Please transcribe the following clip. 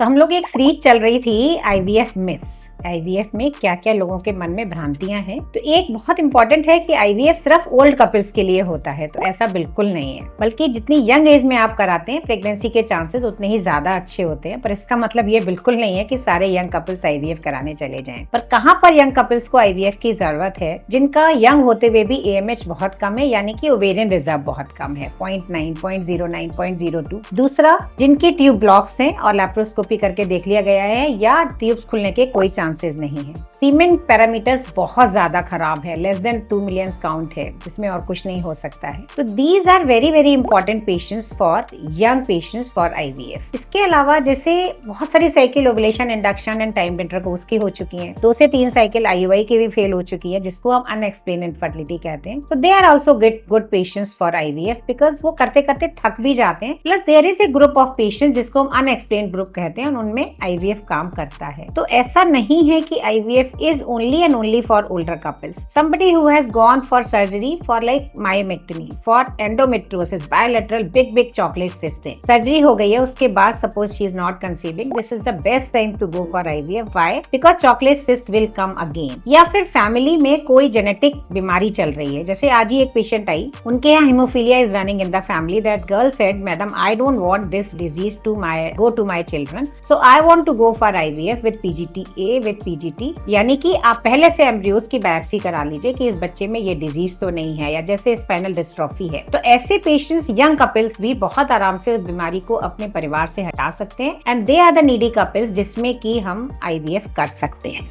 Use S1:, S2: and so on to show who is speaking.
S1: तो हम लोग एक सीरीज चल रही थी आईवीएफ मिथ्स। आईवीएफ में क्या क्या लोगों के मन में भ्रांतियां हैं। तो एक बहुत इंपॉर्टेंट है कि आईवीएफ सिर्फ ओल्ड कपल्स के लिए होता है, तो ऐसा बिल्कुल नहीं है। बल्कि जितनी यंग एज में आप कराते हैं प्रेगनेंसी के चांसेस उतने ही ज्यादा अच्छे होते हैं। पर इसका मतलब ये बिल्कुल नहीं है कि सारे यंग कपल्स आईवीएफ कराने चले जाएं। पर कहाँ पर यंग कपल्स को आईवीएफ की जरूरत है? जिनका यंग होते हुए भी एएमएच बहुत कम है, यानी कि ओवेरियन रिजर्व बहुत कम है, 0.9, 0.09, 0.02। दूसरा, जिनकी ट्यूब ब्लॉक्स हैं और लैप्रोस्कोपी करके देख लिया गया है या ट्यूब्स खुलने के कोई चांसेस नहीं है। सीमेन पैरामीटर्स बहुत ज्यादा खराब है, लेस देन 2 मिलियन काउंट है, जिसमें और कुछ नहीं हो सकता है। तो these are very very important patients for young patients for IVF. इसके अलावा जैसे बहुत सारी cycle ovulation, induction and time intercourse की हो चुकी है, 2 से 3 साइकिल आईयूआई की भी फेल हो चुकी है, जिसको हम अनएक्सप्लेन्ड इनफर्टिलिटी कहते हैं। तो they are also good patients for IVF because वो करते करते थक भी जाते हैं। Plus there is a group of patients जिसको हम अनएक्सप्लेन्ड ग्रुप कहते हैं, उनमें आईवीएफ काम करता है। तो ऐसा नहीं है कि IVF is only and only for older couples. Somebody who has gone for surgery for like myomectomy, for endometriosis, bilateral big chocolate cyst, surgery हो गई है, उसके बाद suppose she is not conceiving, this is the best time to go for IVF. Why? Because chocolate cyst will come again. या फिर family में कोई genetic बीमारी चल रही है, जैसे आज ही एक पेशेंट आई, उनके यहाँ haemophilia is running in the family. That girl said, madam I don't want this disease to go to my children, so I want to go for IVF with PGT A with PGT, यानी कि आप पहले से embryos की biopsy करा लीजिए कि इस बच्चे में ये डिजीज तो नहीं है, या जैसे स्पाइनल डिस्ट्रॉफी है। तो ऐसे पेशेंट्स, यंग कपल्स भी बहुत आराम से उस बीमारी को अपने परिवार से हटा सकते हैं, and they are the needy couples जिसमें कि हम आईवीएफ कर सकते हैं।